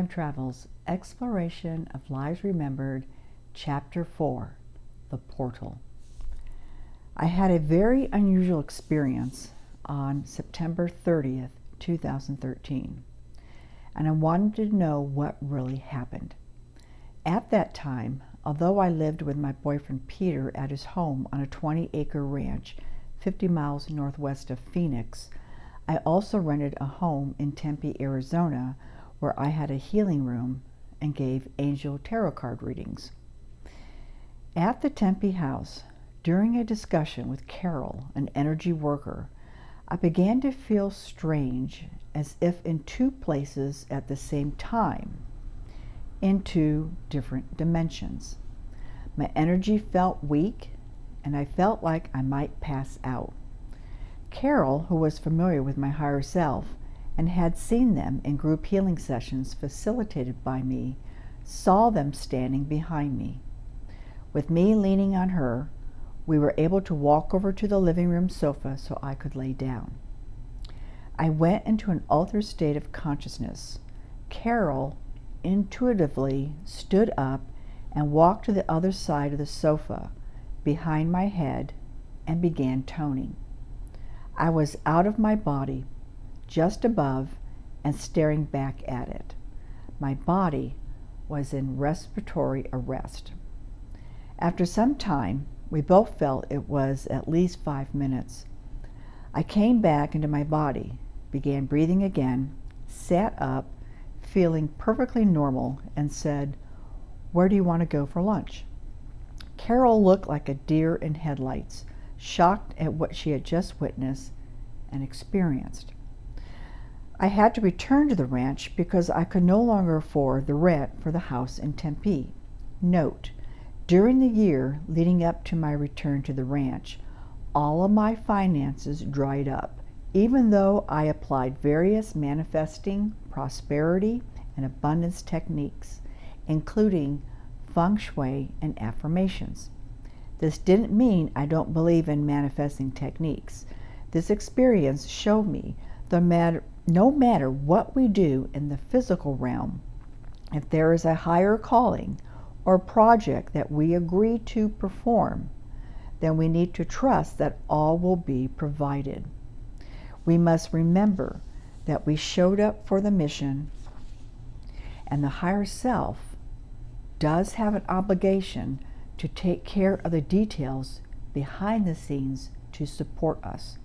Time Travels, Exploration of Lives Remembered, Chapter 4, The Portal. I had a very unusual experience on September 30th, 2013, and I wanted to know what really happened. At that time, although I lived with my boyfriend Peter at his home on a 20-acre ranch 50 miles northwest of Phoenix, I also rented a home in Tempe, Arizona, where I had a healing room and gave angel tarot card readings. At the Tempe house, during a discussion with Carol, an energy worker, I began to feel strange, as if in two places at the same time, in two different dimensions. My energy felt weak, and I felt like I might pass out. Carol, who was familiar with my higher self and had seen them in group healing sessions facilitated by me, saw them standing behind me. With me leaning on her, we were able to walk over to the living room sofa so I could lay down. I went into an altered state of consciousness. Carol intuitively stood up and walked to the other side of the sofa, behind my head, and began toning. I was out of my body, just above, and staring back at it. My body was in respiratory arrest. After some time, we both felt it was at least 5 minutes. I came back into my body, began breathing again, sat up, feeling perfectly normal, and said, "Where do you want to go for lunch?" Carol looked like a deer in headlights, shocked at what she had just witnessed and experienced. I had to return to the ranch because I could no longer afford the rent for the house in Tempe. Note, during the year leading up to my return to the ranch, all of my finances dried up, even though I applied various manifesting, prosperity, and abundance techniques, including feng shui and affirmations. This didn't mean I don't believe in manifesting techniques. This experience showed me that no matter what we do in the physical realm, if there is a higher calling or project that we agree to perform, then we need to trust that all will be provided. We must remember that we showed up for the mission, and the higher self does have an obligation to take care of the details behind the scenes to support us.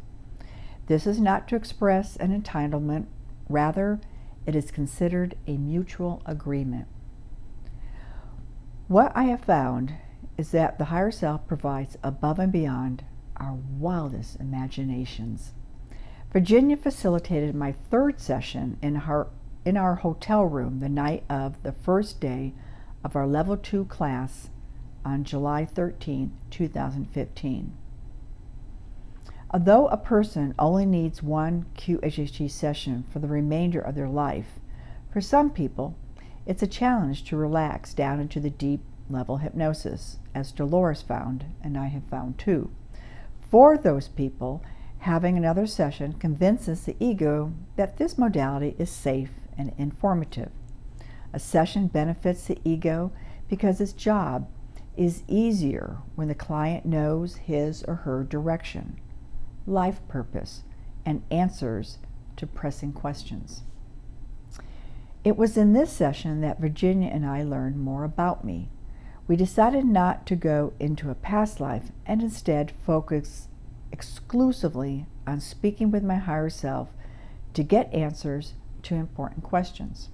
This is not to express an entitlement, rather, it is considered a mutual agreement. What I have found is that the higher self provides above and beyond our wildest imaginations. Virginia facilitated my third session in our hotel room the night of the first day of our Level 2 class on July 13, 2015. Although a person only needs one QHHT session for the remainder of their life, for some people, it's a challenge to relax down into the deep level hypnosis, as Dolores found, and I have found too. For those people, having another session convinces the ego that this modality is safe and informative. A session benefits the ego because its job is easier when the client knows his or her direction, life purpose, and answers to pressing questions. It was in this session that Virginia and I learned more about me. We decided not to go into a past life and instead focus exclusively on speaking with my higher self to get answers to important questions.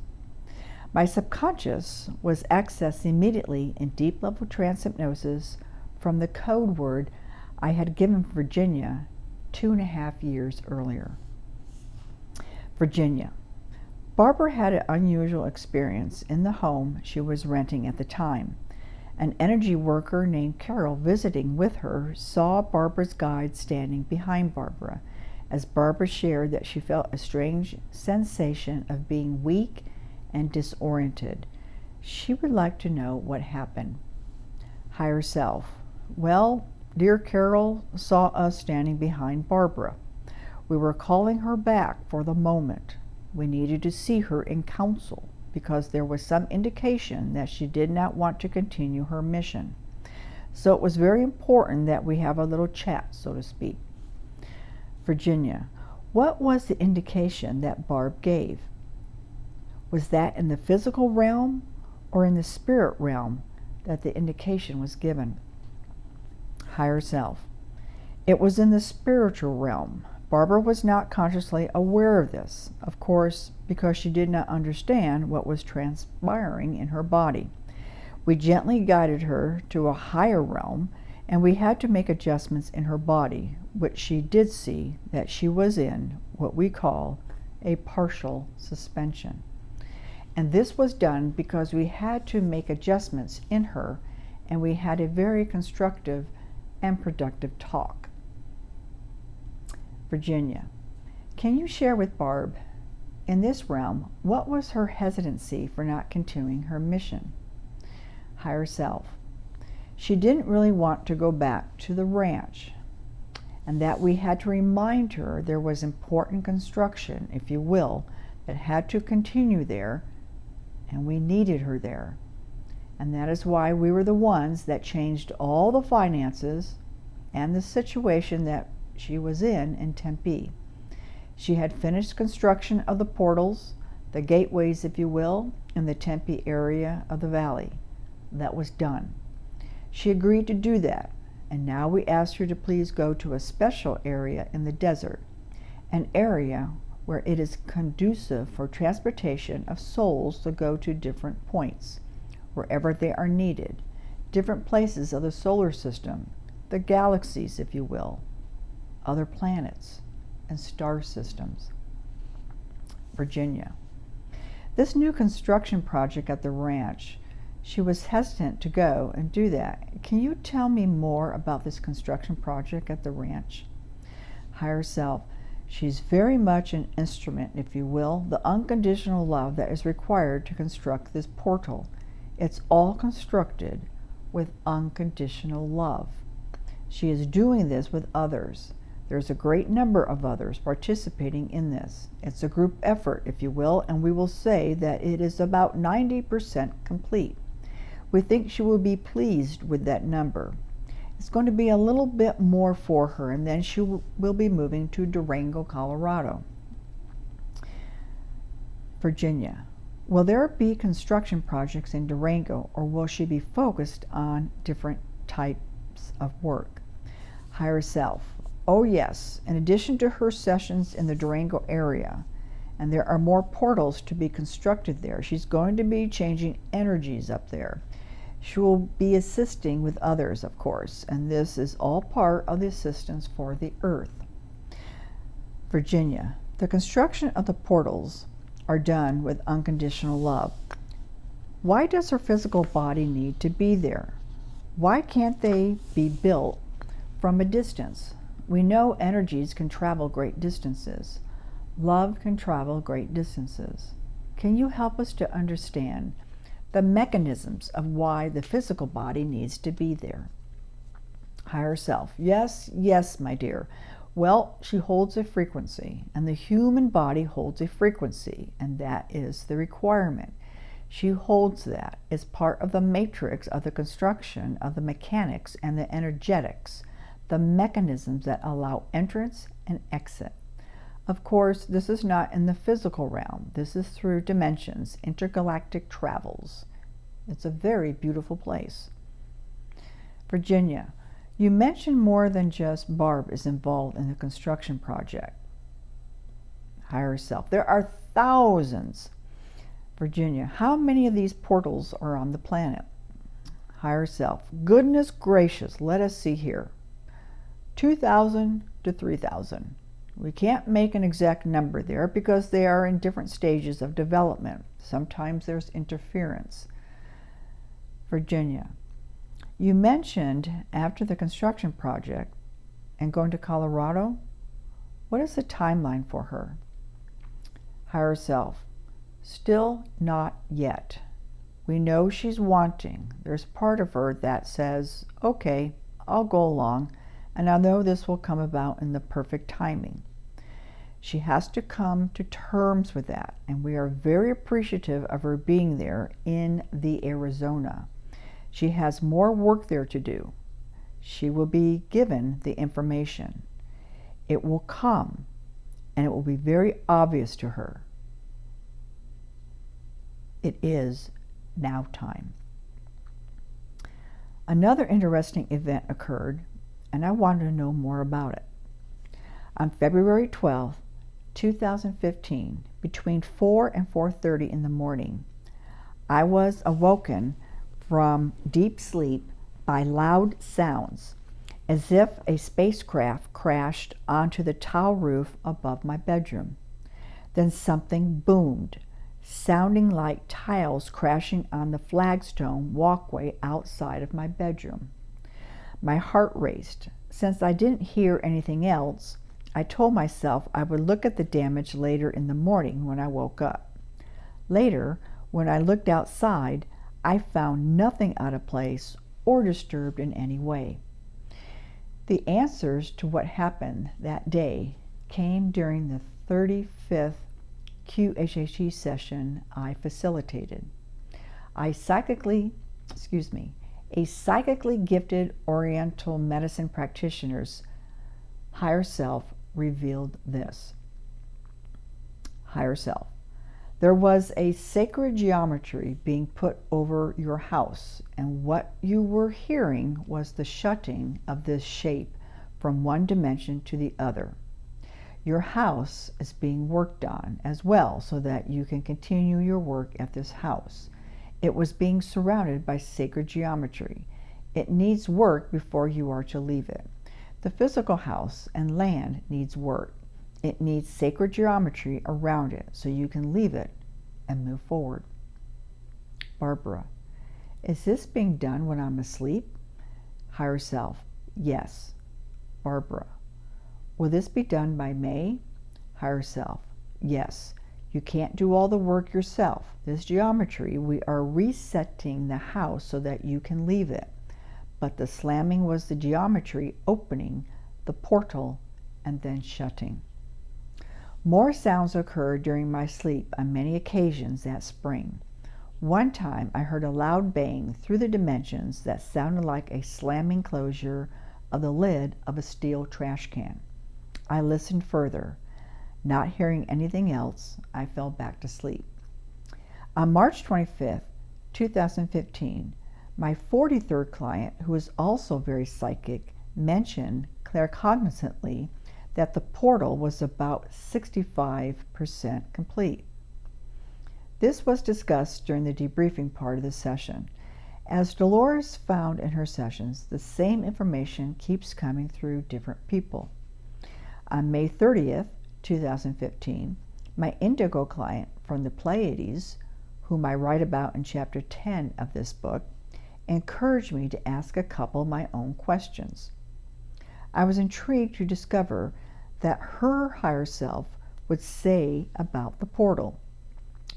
My subconscious was accessed immediately in deep level trance hypnosis from the code word I had given Virginia 2.5 years earlier. Virginia. Barbara had an unusual experience in the home she was renting at the time. An energy worker named Carol visiting with her saw Barbara's guide standing behind Barbara, as Barbara shared that she felt a strange sensation of being weak and disoriented. She would like to know what happened. Higher self. Well, dear Carol saw us standing behind Barbara. We were calling her back for the moment. We needed to see her in council because there was some indication that she did not want to continue her mission. So it was very important that we have a little chat, so to speak. Virginia, what was the indication that Barb gave? Was that in the physical realm or in the spirit realm that the indication was given? Higher self. It was in the spiritual realm. Barbara was not consciously aware of this, of course, because she did not understand what was transpiring in her body. We gently guided her to a higher realm, and we had to make adjustments in her body, which she did see that she was in what we call a partial suspension. And this was done because we had to make adjustments in her, and we had a very constructive and productive talk. Virginia, can you share with Barb, in this realm, what was her hesitancy for not continuing her mission? Higher self. She didn't really want to go back to the ranch, and that we had to remind her there was important construction, if you will, that had to continue there, and we needed her there. And that is why we were the ones that changed all the finances and the situation that she was in Tempe. She had finished construction of the portals, the gateways, if you will, in the Tempe area of the valley. That was done. She agreed to do that, and now we asked her to please go to a special area in the desert, an area where it is conducive for transportation of souls to go to different points, wherever they are needed, different places of the solar system, the galaxies, if you will, other planets, and star systems. Virginia. This new construction project at the ranch, she was hesitant to go and do that. Can you tell me more about this construction project at the ranch? Higher self. She's very much an instrument, if you will, the unconditional love that is required to construct this portal. It's all constructed with unconditional love. She is doing this with others. There's a great number of others participating in this. It's a group effort, if you will, and we will say that it is about 90% complete. We think she will be pleased with that number. It's going to be a little bit more for her, and then she will be moving to Durango, Colorado. Virginia. Will there be construction projects in Durango, or will she be focused on different types of work? Higher self. Oh yes, in addition to her sessions in the Durango area, and there are more portals to be constructed there, she's going to be changing energies up there. She will be assisting with others, of course, and this is all part of the assistance for the earth. Virginia. The construction of the portals are done with unconditional love. Why does her physical body need to be there? Why can't they be built from a distance? We know energies can travel great distances. Love can travel great distances. Can you help us to understand the mechanisms of why the physical body needs to be there? Higher self. Yes, yes, my dear. Well, she holds a frequency, and the human body holds a frequency, and that is the requirement. She holds that as part of the matrix of the construction of the mechanics and the energetics, the mechanisms that allow entrance and exit. Of course, this is not in the physical realm. This is through dimensions, intergalactic travels. It's a very beautiful place. Virginia, you mentioned more than just Barb is involved in the construction project. Higher self. There are thousands. Virginia, how many of these portals are on the planet? Higher self. Goodness gracious, let us see here. 2,000 to 3,000. We can't make an exact number there because they are in different stages of development. Sometimes there's interference. Virginia, you mentioned after the construction project and going to Colorado. What is the timeline for her? Higher self. Still not yet. We know she's wanting. There's part of her that says, okay, I'll go along, and I know this will come about in the perfect timing. She has to come to terms with that, and we are very appreciative of her being there in the Arizona. She has more work there to do. She will be given the information. It will come, and it will be very obvious to her. It is now time. Another interesting event occurred, and I wanted to know more about it. On February 12th, 2015, between 4 and 4:30 in the morning, I was awoken from deep sleep by loud sounds, as if a spacecraft crashed onto the tile roof above my bedroom. Then something boomed, sounding like tiles crashing on the flagstone walkway outside of my bedroom. My heart raced. Since I didn't hear anything else, I told myself I would look at the damage later in the morning when I woke up. Later, when I looked outside, I found nothing out of place or disturbed in any way. The answers to what happened that day came during the 35th QHHT session I facilitated. A psychically gifted Oriental medicine practitioner's higher self revealed this. Higher self. There was a sacred geometry being put over your house, and what you were hearing was the shutting of this shape from one dimension to the other. Your house is being worked on as well so that you can continue your work at this house. It was being surrounded by sacred geometry. It needs work before you are to leave it. The physical house and land needs work. It needs sacred geometry around it so you can leave it and move forward. Barbara, is this being done when I'm asleep? Higher self, yes. Barbara, will this be done by May? Higher self, yes. You can't do all the work yourself. This geometry, we are resetting the house so that you can leave it. But the slamming was the geometry opening the portal and then shutting. More sounds occurred during my sleep on many occasions that spring. One time I heard a loud bang through the dimensions that sounded like a slamming closure of the lid of a steel trash can. I listened further. Not hearing anything else, I fell back to sleep. On March 25th, 2015, my 43rd client, who is also very psychic, mentioned claircognizantly that the portal was about 65% complete. This was discussed during the debriefing part of the session. As Dolores found in her sessions, the same information keeps coming through different people. On May 30th, 2015, my indigo client from the Pleiades, whom I write about in chapter 10 of this book, encouraged me to ask a couple of my own questions. I was intrigued to discover that her higher self would say about the portal.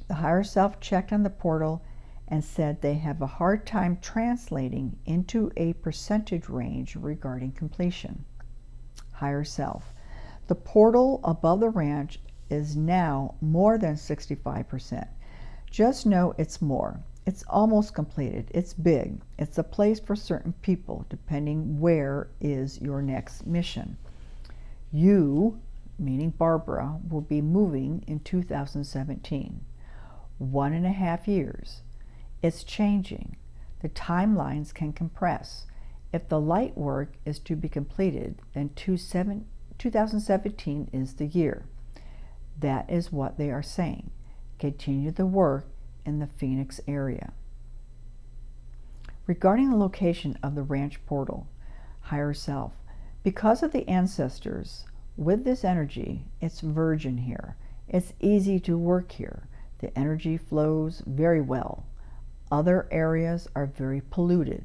The higher self checked on the portal and said they have a hard time translating into a percentage range regarding completion. Higher self. The portal above the ranch is now more than 65%. Just know it's more. It's almost completed. It's big. It's a place for certain people, depending where is your next mission. You, meaning Barbara, will be moving in 2017. 1.5 years. It's changing. The timelines can compress. If the light work is to be completed, then 2017 is the year. That is what they are saying. Continue the work in the Phoenix area. Regarding the location of the ranch portal, higher self, because of the ancestors, with this energy, it's virgin here. It's easy to work here. The energy flows very well. Other areas are very polluted.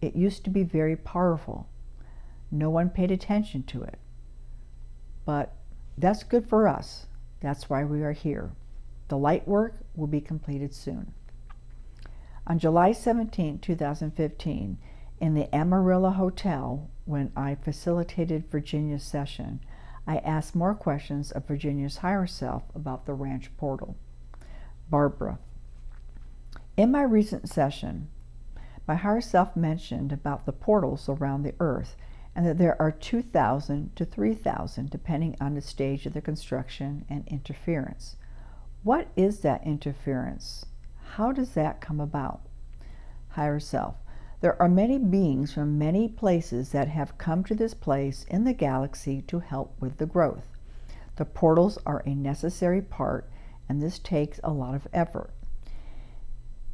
It used to be very powerful. No one paid attention to it. But that's good for us. That's why we are here. The light work will be completed soon. On July 17, 2015, in the Amarillo Hotel, when I facilitated Virginia's session, I asked more questions of Virginia's higher self about the ranch portal. Barbara. In my recent session, my higher self mentioned about the portals around the earth and that there are 2,000 to 3,000 depending on the stage of the construction and interference. What is that interference? How does that come about? Higher self. There are many beings from many places that have come to this place in the galaxy to help with the growth. The portals are a necessary part, and this takes a lot of effort.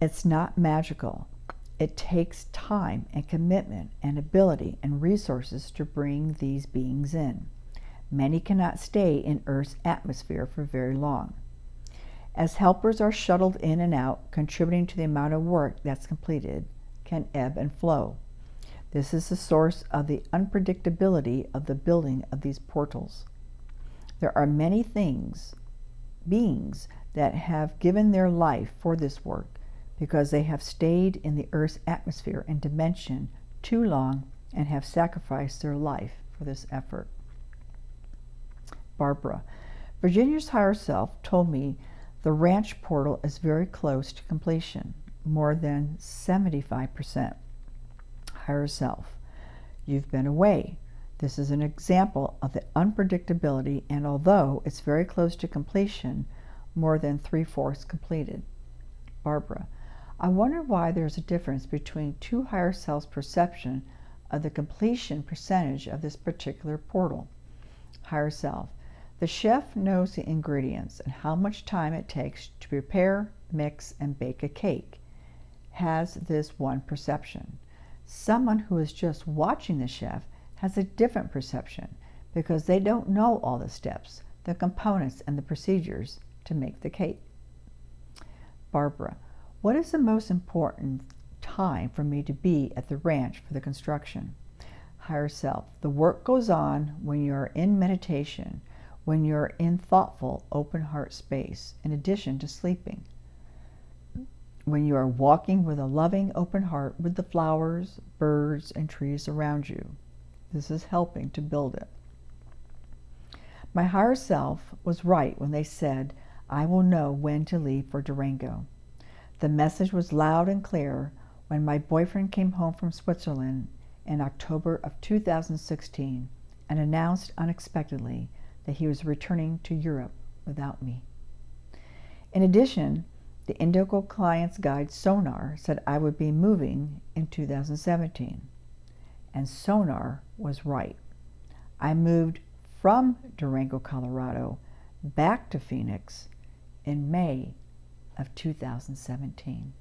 It's not magical. It takes time and commitment and ability and resources to bring these beings in. Many cannot stay in Earth's atmosphere for very long. As helpers are shuttled in and out, contributing to the amount of work that's completed can ebb and flow. This is the source of the unpredictability of the building of these portals. There are many beings that have given their life for this work because they have stayed in the Earth's atmosphere and dimension too long and have sacrificed their life for this effort. Barbara. Virginia's higher self told me the ranch portal is very close to completion, more than 75%. Higher self. You've been away. This is an example of the unpredictability, and although it's very close to completion, more than 3/4 completed. Barbara. I wonder why there's a difference between two higher selves' perception of the completion percentage of this particular portal. Higher self. The chef knows the ingredients and how much time it takes to prepare, mix, and bake a cake. Has this one perception. Someone who is just watching the chef has a different perception because they don't know all the steps, the components, and the procedures to make the cake. Barbara. What is the most important time for me to be at the ranch for the construction? Higher self. The work goes on when you're in meditation, when you're in thoughtful, open heart space, in addition to sleeping. When you are walking with a loving, open heart with the flowers, birds, and trees around you. This is helping to build it. My higher self was right when they said, I will know when to leave for Durango. The message was loud and clear when my boyfriend came home from Switzerland in October of 2016 and announced unexpectedly that he was returning to Europe without me. In addition, the Indigo Client's Guide Sonar said I would be moving in 2017. And Sonar was right. I moved from Durango, Colorado, back to Phoenix in May of 2017.